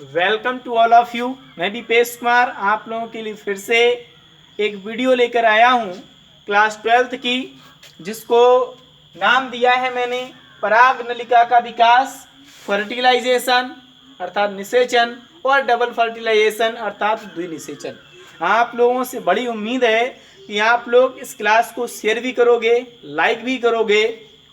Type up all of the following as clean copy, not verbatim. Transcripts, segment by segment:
Welcome to all of you. मैं दीपेश कुमार आप लोगों के लिए फिर से एक वीडियो लेकर आया हूँ क्लास 12th की, जिसको नाम दिया है मैंने पराग नलिका का विकास, फर्टिलाइजेशन अर्थात निषेचन और डबल फर्टिलाइजेशन अर्थात द्विनिषेचन। आप लोगों से बड़ी उम्मीद है कि आप लोग इस क्लास को शेयर भी करोगे, लाइक भी करोगे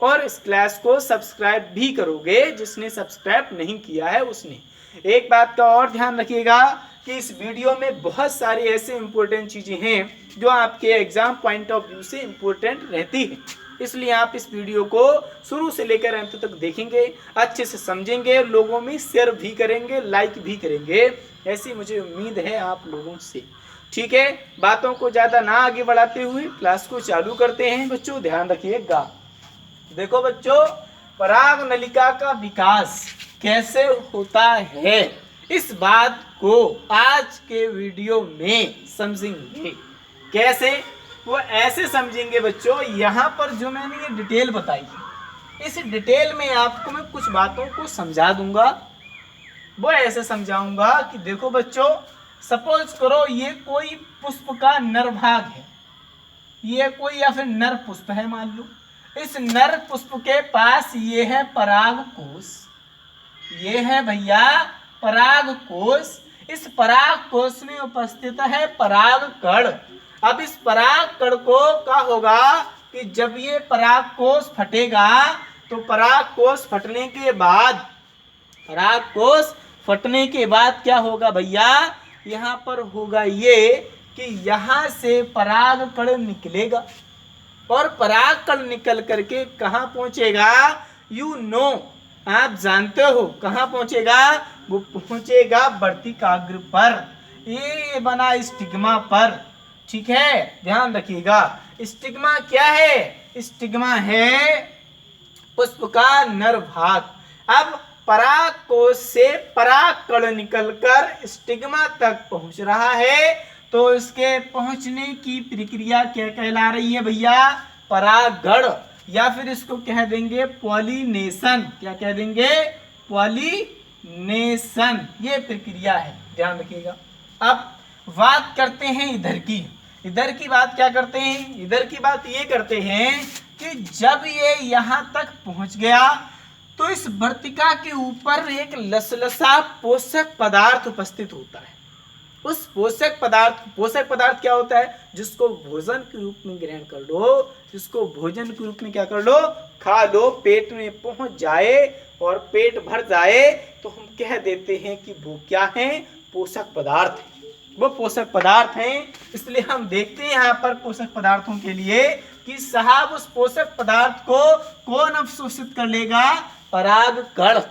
और इस क्लास को सब्सक्राइब भी करोगे। जिसने सब्सक्राइब नहीं किया है उसने। एक बात का और ध्यान रखिएगा कि इस वीडियो में बहुत सारी ऐसे इंपॉर्टेंट चीज़ें हैं जो आपके एग्जाम पॉइंट ऑफ व्यू से इंपॉर्टेंट रहती है, इसलिए आप इस वीडियो को शुरू से लेकर अंत तक देखेंगे, अच्छे से समझेंगे, लोगों में शेयर भी करेंगे, लाइक भी करेंगे। ऐसी मुझे उम्मीद है आप लोगों से। ठीक है, बातों को ज़्यादा ना आगे बढ़ाते हुए क्लास को चालू करते हैं। बच्चों ध्यान रखिएगा। देखो बच्चों, पराग नलिका का विकास कैसे होता है, इस बात को आज के वीडियो में समझेंगे। कैसे? वो ऐसे समझेंगे बच्चों, यहाँ पर जो मैंने ये डिटेल बताई है, इस डिटेल में आपको मैं कुछ बातों को समझा दूंगा। वो ऐसे समझाऊंगा कि देखो बच्चों, सपोज करो ये कोई पुष्प का नर भाग है, ये कोई या फिर नर पुष्प है मान लो। इस नर पुष्प के पास ये है पराग कोश, ये है भैया पराग कोश। इस पराग कोश में उपस्थित है पराग कण। अब इस पराग कण को क्या होगा कि जब ये पराग कोश फटेगा तो पराग कोश फटने के बाद क्या होगा भैया, यहाँ पर होगा ये कि यहाँ से पराग कण निकलेगा और पराग कण निकल करके कहाँ पहुंचेगा, आप जानते हो कहाँ पहुंचेगा। वो पहुंचेगा वर्तिकाग्र पर, ये बना स्टिग्मा पर। ठीक है, ध्यान रखिएगा। स्टिग्मा क्या है? स्टिग्मा है पुष्प का नर भाग। अब पराग कोश से पराग कण निकलकर स्टिग्मा तक पहुंच रहा है, तो इसके पहुंचने की प्रक्रिया क्या कहला रही है भैया? परागण, या फिर इसको कह देंगे पॉलिनेशन। क्या कह देंगे? पॉलिनेशन, ये प्रक्रिया है, ध्यान रखिएगा। अब बात करते हैं इधर की। इधर की बात क्या करते हैं? इधर की बात ये करते हैं कि जब ये यहाँ तक पहुंच गया तो इस वर्तिका के ऊपर एक लसलसा पोषक पदार्थ उपस्थित होता है। उस पोषक पदार्थ क्या होता है? जिसको भोजन के रूप में ग्रहण कर लो, जिसको भोजन के रूप में क्या कर लो, खा लो, पेट में पहुंच जाए और पेट भर जाए तो हम कह देते हैं कि वो क्या है? पोषक पदार्थ है। वो पोषक पदार्थ हैं। इसलिए हम देखते हैं यहाँ पर पोषक पदार्थों के लिए कि साहब उस पोषक पदार्थ को कौन अवशोषित कर लेगा? पराग कण।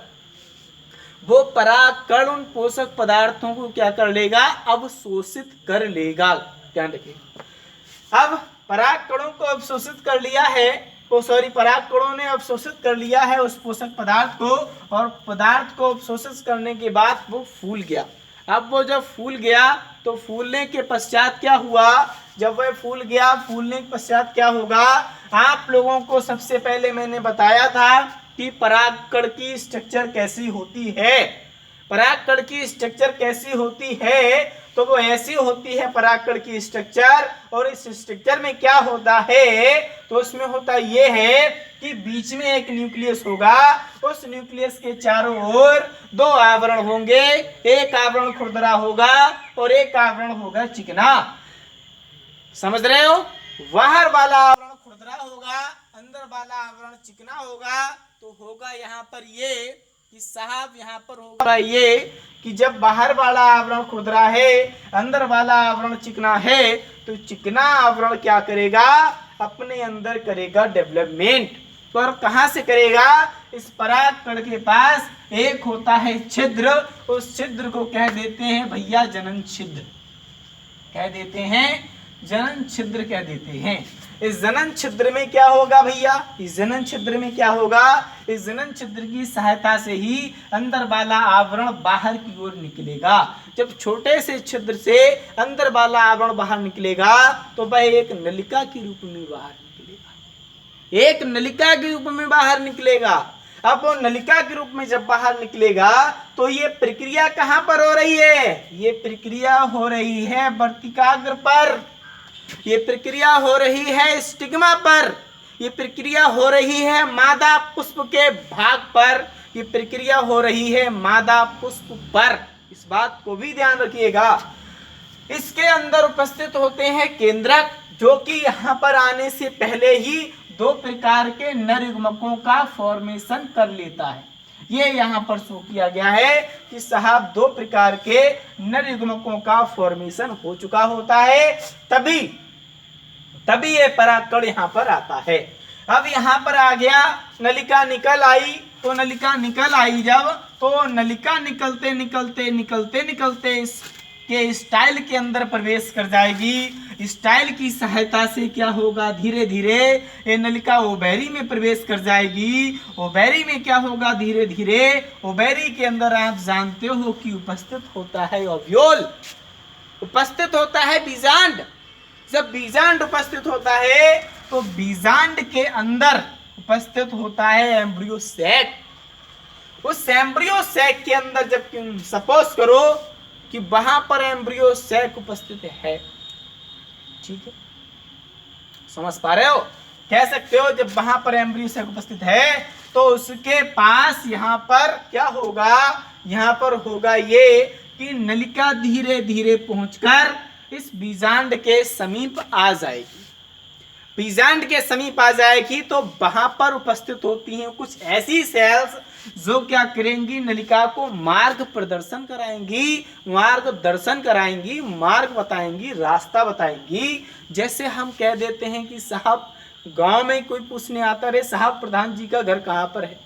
वो पराग कण उन पोषक पदार्थों को क्या कर लेगा? अवशोषित कर लेगा। ध्यान रखिए। अब पराग कणों को अवशोषित कर लिया है, पराग कणों ने अवशोषित कर लिया है उस पोषक पदार्थ को, और पदार्थ को अवशोषित करने के बाद वो फूल गया। अब वो जब फूल गया तो फूलने के पश्चात क्या हुआ? जब वह फूल गया, फूलने के पश्चात क्या होगा? आप लोगों को सबसे पहले मैंने बताया था कि परागकण की स्ट्रक्चर कैसी होती है। परागकण की स्ट्रक्चर कैसी होती है? तो वो ऐसी होती है परागकण की स्ट्रक्चर। और इस स्ट्रक्चर में क्या होता है? तो उसमें होता ये है कि बीच में एक न्यूक्लियस होगा, उस न्यूक्लियस के चारों ओर दो आवरण होंगे। एक आवरण खुरदरा होगा और एक आवरण होगा चिकना। समझ रहे हो? बाहर वाला आवरण खुरदरा होगा, अंदर वाला आवरण चिकना होगा। तो होगा यहाँ पर ये कि साहब यहाँ पर होगा ये कि जब बाहर वाला आवरण खुरदरा है, अंदर वाला आवरण चिकना है, तो चिकना आवरण क्या करेगा? अपने अंदर करेगा डेवलपमेंट। पर कहाँ से करेगा? इस परागकण के पास एक होता है छिद्र, उस छिद्र को कह देते हैं भैया जनन छिद्र। कह देते हैं जनन छिद्र कह देते हैं। इस जनन छिद्र में क्या होगा भैया? इस जनन छिद्र में क्या होगा? इस जनन छिद्र की सहायता से ही अंदर वाला आवरण बाहर की ओर निकलेगा। जब छोटे से छिद्र से अंदर वाला आवरण बाहर निकलेगा तो वह एक नलिका के रूप में बाहर निकलेगा। एक नलिका के रूप में बाहर निकलेगा। अब वो नलिका के रूप में जब बाहर निकलेगा तो ये प्रक्रिया कहाँ पर हो रही है? ये प्रक्रिया हो रही है वर्तिकाग्र पर, ये प्रक्रिया हो रही है स्टिग्मा पर, ये प्रक्रिया हो रही है मादा पुष्प के भाग पर, ये प्रक्रिया हो रही है मादा पुष्प पर। इस बात को भी ध्यान रखिएगा। इसके अंदर उपस्थित होते हैं केंद्रक, जो कि यहाँ पर आने से पहले ही दो प्रकार के नर युग्मकों का फॉर्मेशन कर लेता है। ये यहाँ पर शो किया गया है कि साहब दो प्रकार के नर युग्मकों का फॉर्मेशन हो चुका होता है, तभी ये परागकण यहाँ पर आता है। अब यहाँ पर आ गया, नलिका निकल आई, तो नलिका निकल आई जब, तो नलिका निकलते निकलते निकलते निकलते के स्टाइल के अंदर प्रवेश कर जाएगी। स्टाइल की सहायता से क्या होगा, धीरे धीरे ये नलिका ओवैरी में प्रवेश कर जाएगी। ओवैरी में क्या होगा, धीरे धीरे ओवैरी के अंदर आप जानते हो कि उपस्थित होता है ओव्यूल, उपस्थित होता है बीजांड। जब बीजांड उपस्थित होता है तो बीजांड के अंदर उपस्थित होता है एम्ब्रियो सैक। उस एम्ब्रियो सैक के अंदर जब सपोज करो कि वहां पर एम्ब्रियो सैक उपस्थित है, ठीक है, समझ पा रहे हो? कह सकते हो जब वहां पर एम्ब्रियो सैक उपस्थित है तो उसके पास यहाँ पर क्या होगा, यहाँ पर होगा ये कि नलिका धीरे धीरे पहुंचकर इस बीजांड के समीप आ जाएगी। बीजांड के समीप आ जाएगी तो वहां पर उपस्थित होती हैं कुछ ऐसी सेल्स जो क्या करेंगी, नलिका को मार्ग प्रदर्शन कराएंगी, मार्गदर्शन कराएंगी, मार्ग बताएंगी, रास्ता बताएंगी। जैसे हम कह देते हैं कि साहब गांव में कोई पूछने आता है, साहब प्रधान जी का घर कहाँ पर है,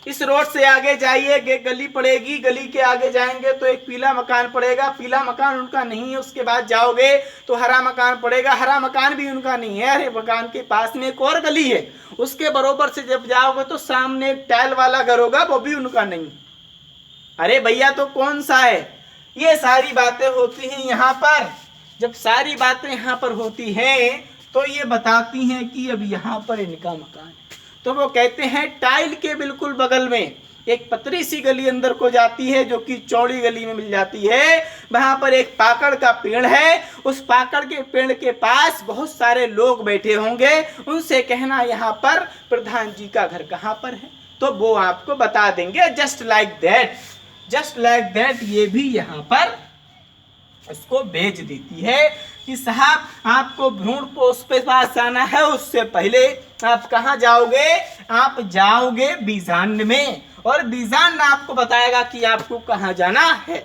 इस रोड से आगे जाइए, गली पड़ेगी, गली के आगे जाएंगे तो एक पीला मकान पड़ेगा, पीला मकान उनका नहीं है, उसके बाद जाओगे तो हरा मकान पड़ेगा, हरा मकान भी उनका नहीं है, हरे मकान के पास में एक और गली है, उसके बरोबर से जब जाओगे तो सामने एक टाइल वाला घर होगा, वो भी उनका नहीं। अरे भैया तो कौन सा है? ये सारी बातें होती हैं यहाँ पर। जब सारी बातें यहाँ पर होती हैं तो ये बताती हैं कि अब यहाँ पर इनका मकान है। तो वो कहते हैं टाइल के बिल्कुल बगल में एक पतली सी गली अंदर को जाती है जो कि चौड़ी गली में मिल जाती है। वहां पर एक पाकड़ का पेड़ है, उस पाकड़ के पेड़ के पास बहुत सारे लोग बैठे होंगे, उनसे कहना यहाँ पर प्रधान जी का घर कहाँ पर है, तो वो आपको बता देंगे। Just like that, just like that ये भी यहाँ पर उसको भेज देती है कि साहब आपको भ्रूण पोष पे पास जाना है, उससे पहले आप कहाँ जाओगे, आप जाओगे बीजांड में, और बीजांड आपको बताएगा कि आपको कहाँ जाना है।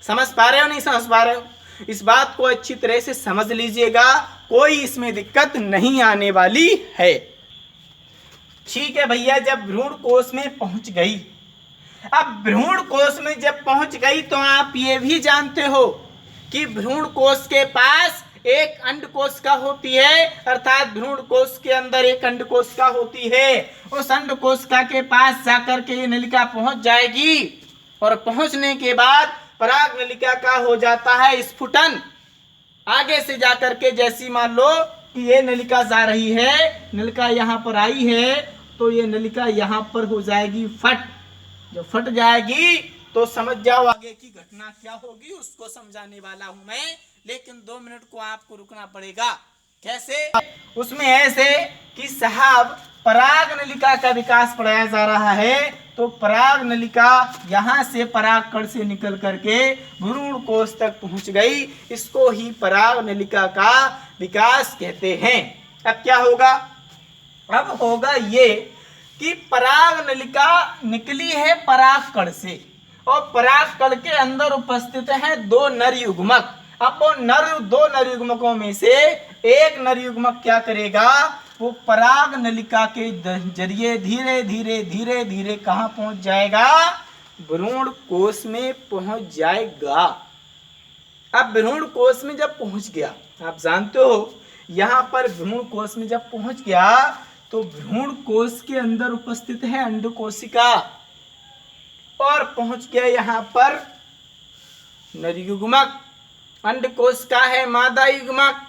समझ पा रहे हो, नहीं समझ पा रहे हो? इस बात को अच्छी तरह से समझ लीजिएगा, कोई इसमें दिक्कत नहीं आने वाली है। ठीक है भैया, जब भ्रूण कोष में पहुंच गई, अब भ्रूण कोष में जब पहुंच गई तो आप ये भी जानते हो कि भ्रूण कोष के पास एक अंडकोश का होती है, अर्थात भ्रूण कोष के अंदर एक अंडकोश का होती है। उस अंडकोशिका के पास जाकर के ये नलिका पहुंच जाएगी, और पहुंचने के बाद पराग नलिका का हो जाता है स्फुटन। आगे से जाकर के जैसी मान लो कि ये नलिका जा रही है, नलिका यहाँ पर आई है, तो ये नलिका यहाँ पर हो जाएगी फट। जब फट जाएगी तो समझ जाओ आगे की घटना क्या होगी, उसको समझाने वाला हूं मैं, लेकिन 2 मिनट को आपको रुकना पड़ेगा। कैसे? उसमें ऐसे कि साहब पराग नलिका का विकास पढ़ाया जा रहा है, तो पराग नलिका यहाँ से पराग कण से निकल करके भ्रूण कोष तक पहुंच गई, इसको ही पराग नलिका का विकास कहते हैं। अब क्या होगा? अब होगा ये कि पराग नलिका निकली है पराग कण से, और पराग कण के अंदर उपस्थित है 2 नर युग्मक। अब वो दो नर युग्मकों में से एक नर युग्मक क्या करेगा, वो पराग नलिका के जरिए धीरे धीरे धीरे धीरे कहाँ पहुंच जाएगा, भ्रूण कोष में पहुंच जाएगा। अब भ्रूण कोष में जब पहुंच गया, आप जानते हो यहाँ पर भ्रूण कोष में जब पहुंच गया तो भ्रूण कोष के अंदर उपस्थित है अंडकोशिका, और पहुंच गया यहाँ पर नर युग्मक। अंडकोश का है मादा युग्मक,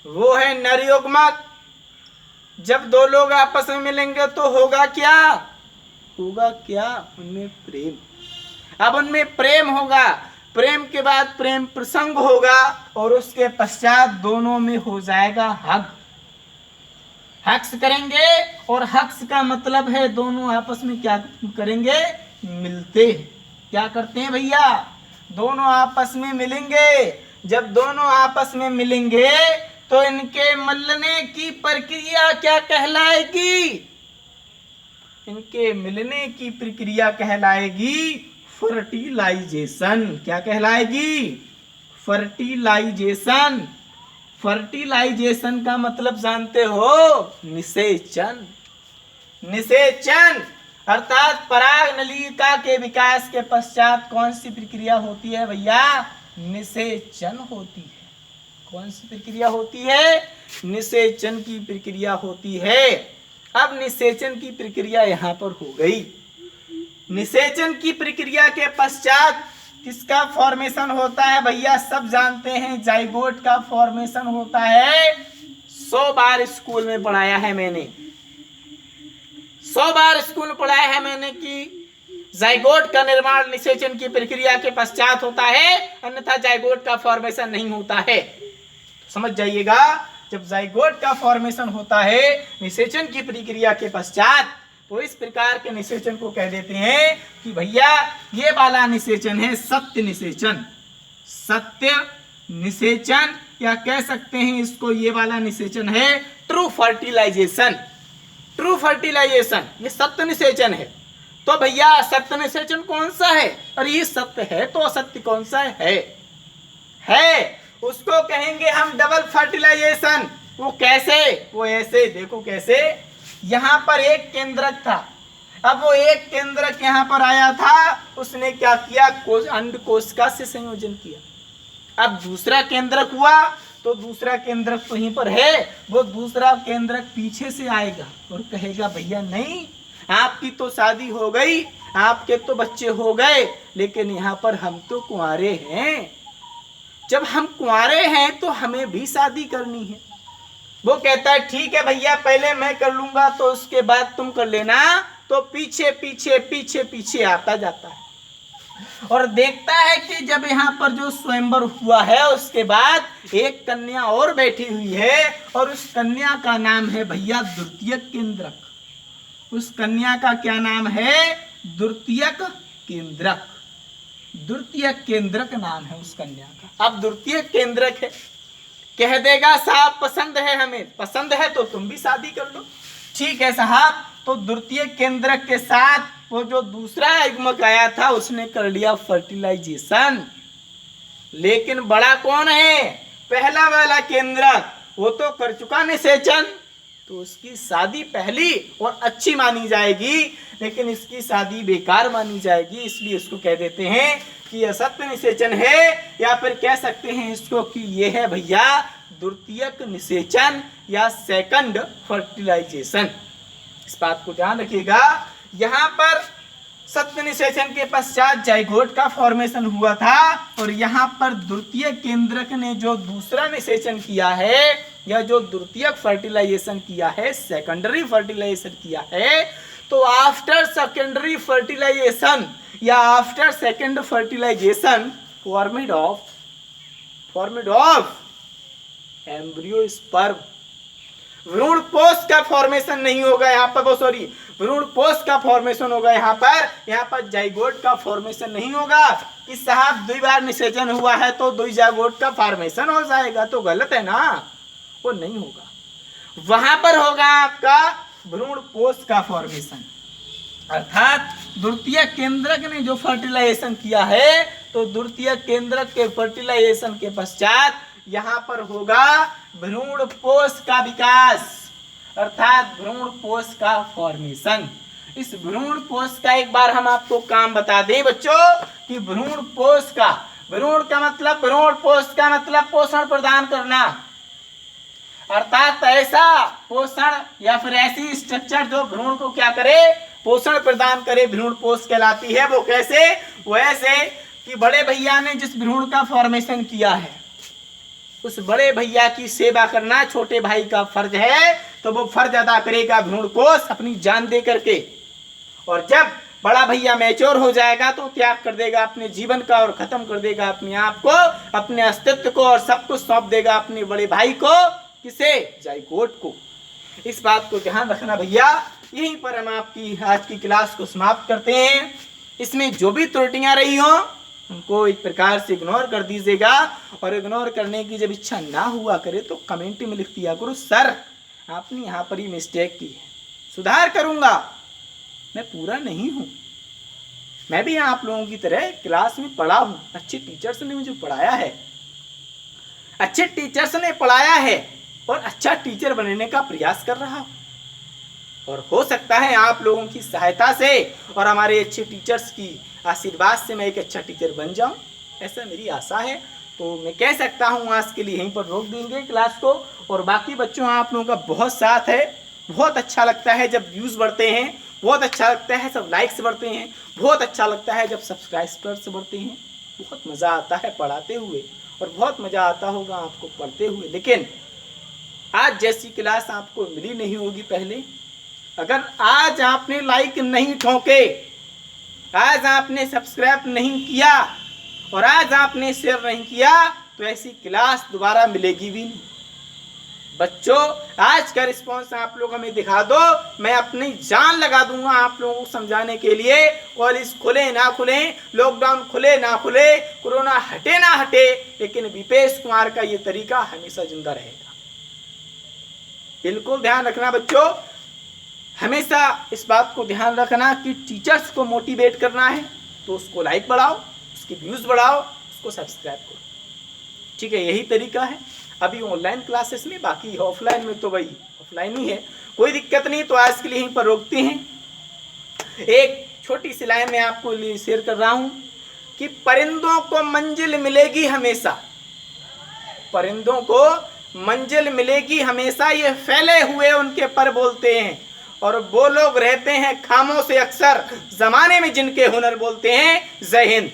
वो है नर युग्मक। जब दो लोग आपस में मिलेंगे तो होगा क्या? होगा क्या? उनमें प्रेम। अब उनमें प्रेम होगा, प्रेम के बाद प्रेम प्रसंग होगा और उसके पश्चात दोनों में हो जाएगा हग। हक्स करेंगे और हक्स का मतलब है दोनों आपस में क्या करेंगे? मिलते हैं। क्या करते हैं भैया? दोनों आपस में मिलेंगे। जब दोनों आपस में मिलेंगे तो इनके मिलने की प्रक्रिया क्या कहलाएगी? इनके मिलने की प्रक्रिया कहलाएगी फर्टिलाइजेशन। क्या कहलाएगी? फर्टिलाइजेशन। फर्टिलाइजेशन का मतलब जानते हो? निषेचन। निषेचन अर्थात पराग नलिका के विकास के पश्चात कौन सी प्रक्रिया होती है भैया? निषेचन होती है। कौन सी प्रक्रिया होती है? निषेचन की प्रक्रिया होती है। अब निषेचन की प्रक्रिया यहाँ पर हो गई। निषेचन की प्रक्रिया के पश्चात किसका फॉर्मेशन होता है भैया? सब जानते हैं, जाइगोट का फॉर्मेशन होता है। 100 बार स्कूल में पढ़ाया है मैंने, 100 बार स्कूल में पढ़ाया है मैंने कि जाइगोट का निर्माण निषेचन की प्रक्रिया के पश्चात होता है, अन्यथा जाइगोट का फॉर्मेशन नहीं होता है। समझ जाइएगा, जब जाइगोट का फॉर्मेशन होता है निषेचन की प्रक्रिया के पश्चात, तो इस प्रकार के निषेचन को कह देते हैं कि भैया ये वाला निषेचन है सत्य निषेचन। सत्य निषेचन या कह सकते हैं इसको, ये वाला निषेचन है ट्रू फर्टिलाइजेशन। ट्रू फर्टिलाइजेशन ये सत्य निषेचन है। तो भैया सत्य निषेचन कौन सा है? और ये सत्य है तो असत्य कौन सा है? उसको कहेंगे हम डबल फर्टिलाइजेशन। वो कैसे? वो ऐसे, देखो कैसे। यहाँ पर एक केंद्रक था, अब वो एक केंद्रक यहाँ पर आया था, उसने क्या किया? अंड कोशिका से संयोजन किया। अब दूसरा केंद्रक हुआ तो दूसरा केंद्रक तो यहीं पर है, वो दूसरा केंद्रक पीछे से आएगा और कहेगा भैया नहीं, आपकी तो शादी हो गई, आपके तो बच्चे हो गए, लेकिन यहाँ पर हम तो कुंवारे हैं। जब हम कुंवारे हैं तो हमें भी शादी करनी है। वो कहता है ठीक है भैया, पहले मैं कर लूंगा तो उसके बाद तुम कर लेना। तो पीछे पीछे पीछे पीछे आता जाता है और देखता है कि जब यहाँ पर जो स्वयंवर हुआ है उसके बाद एक कन्या और बैठी हुई है और उस कन्या का नाम है भैया द्वितीयक केंद्रक। उस कन्या का क्या नाम है? द्वितीयक केंद्रक। द्वितीयक केंद्रक नाम है उस कन्या का। अब द्वितीयक केंद्रक है, कह देगा साहब पसंद है, हमें पसंद है तो तुम भी शादी कर लो। ठीक है साहब, तो द्वितीयक केंद्रक के साथ वो जो दूसरा युग्मक आया था उसने कर लिया फर्टिलाइजेशन। लेकिन बड़ा कौन है? पहला वाला केंद्रक, वो तो कर चुका निषेचन, तो उसकी शादी पहली और अच्छी मानी जाएगी, लेकिन इसकी शादी बेकार मानी जाएगी। इसलिए इसको कह देते हैं कि असत्य निषेचन है, या फिर कह सकते हैं इसको कि ये है भैया द्वितीयक निषेचन या सेकंड फर्टिलाइजेशन। इस बात को ध्यान रखिएगा। यहाँ पर सत्य निषेचन के पश्चात जाइगोट का फॉर्मेशन हुआ था और यहाँ पर द्वितीय केंद्रक ने जो दूसरा निषेचन किया है या जो द्वितीयक फर्टिलाइजेशन किया है, सेकेंडरी फर्टिलाइजेशन किया है, तो आफ्टर सेकेंडरी फर्टिलाइजेशन या after second fertilization formed of embryo sperm, भ्रूण कोश का फॉर्मेशन नहीं होगा यहाँ पर, वो सॉरी भ्रूण कोश का फॉर्मेशन होगा यहाँ पर जाइगोट का फॉर्मेशन नहीं होगा। कि साहब 2 बार निषेचन हुआ है तो 2 जाइगोट का फॉर्मेशन हो जाएगा, तो गलत है ना, वो नहीं होगा। वहां पर होगा आपका भ्रूण कोश का फॉर्मेशन। अर्थात द्वितीय केंद्रक ने जो फर्टिलाइजेशन किया है, तो द्वितीय केंद्रक के फर्टिलाइजेशन के पश्चात यहाँ पर होगा भ्रूण कोश का विकास, अर्थात भ्रूण कोश का फॉर्मेशन। इस भ्रूण कोश का एक बार हम आपको काम बता दें बच्चों कि भ्रूण कोश का, भ्रूण का मतलब, भ्रूण कोश का मतलब पोषण प्रदान करना, अर्थात ऐसा पोषण या फिर ऐसी स्ट्रक्चर जो भ्रूण को क्या करे, पोषण प्रदान करे, भ्रूण कोश कहलाती है। वो कैसे? वो ऐसे कि बड़े भैया ने जिस भ्रूण का फॉर्मेशन किया है, उस बड़े भैया की सेवा करना छोटे भाई का फर्ज है। तो वो फर्ज अदा करेगा भ्रूणकोश अपनी जान दे करके, और जब बड़ा भैया मैच्योर हो जाएगा तो त्याग कर देगा अपने जीवन का और खत्म कर देगा अपने आप को, अपने अस्तित्व को, और सब कुछ सौंप देगा अपने बड़े भाई को। किसे? जाइगोट को। इस बात को ध्यान रखना भैया। यहीं पर हम आपकी आज की क्लास को समाप्त करते हैं। इसमें जो भी त्रुटियां रही हो उनको एक प्रकार से इग्नोर कर दीजिएगा, और इग्नोर करने की जब इच्छा ना हुआ करे तो कमेंट में लिख दिया करो, सर आपने यहाँ पर ही मिस्टेक की है, सुधार करूंगा। मैं पूरा नहीं हूँ, मैं भी आप लोगों की तरह क्लास में पढ़ा हूँ, अच्छे टीचर्स ने मुझे पढ़ाया है, अच्छे टीचर्स ने पढ़ाया है, और अच्छा टीचर बनने का प्रयास कर रहा हूँ। और हो सकता है आप लोगों की सहायता से और हमारे अच्छे टीचर्स की आशीर्वाद से मैं एक अच्छा टीचर बन जाऊं, ऐसा मेरी आशा है। तो मैं कह सकता हूं आज के लिए यहीं पर रोक देंगे क्लास को। और बाकी बच्चों आप लोगों का बहुत साथ है, बहुत अच्छा लगता है जब व्यूज़ बढ़ते हैं, बहुत अच्छा लगता है सब लाइक्स बढ़ते हैं, बहुत अच्छा लगता है जब सब्सक्राइबर्स बढ़ते हैं। बहुत मज़ा आता है पढ़ाते हुए, और बहुत मज़ा आता होगा आपको पढ़ते हुए। लेकिन आज जैसी क्लास आपको मिली नहीं होगी पहले। अगर आज आपने लाइक नहीं ठोके, आज आपने सब्सक्राइब नहीं किया, और आज आपने शेयर नहीं किया, तो ऐसी क्लास दोबारा मिलेगी भी नहीं। बच्चों आज का रिस्पॉन्स आप लोग हमें दिखा दो, मैं अपनी जान लगा दूंगा आप लोगों को समझाने के लिए। कॉलेज खुले ना खुले, लॉकडाउन खुले ना खुले, कोरोना हटे ना हटे, लेकिन विपेश कुमार का ये तरीका हमेशा जिंदा रहेगा। बिल्कुल ध्यान रखना बच्चों, हमेशा इस बात को ध्यान रखना कि टीचर्स को मोटिवेट करना है तो उसको लाइक बढ़ाओ, उसके व्यूज़ बढ़ाओ, उसको सब्सक्राइब करो। ठीक है, यही तरीका है अभी ऑनलाइन क्लासेस में। बाकी ऑफलाइन में तो भाई ऑफलाइन ही है, कोई दिक्कत नहीं। तो आज के लिए यहीं पर रोकते हैं। एक छोटी सी लाइन में आपको शेयर कर रहा हूं कि परिंदों को मंजिल मिलेगी हमेशा, परिंदों को मंजिल मिलेगी हमेशा, ये फैले हुए उनके पर बोलते हैं, और वो लोग रहते हैं खामोश अक्सर, जमाने में जिनके हुनर बोलते हैं। जय हिंद।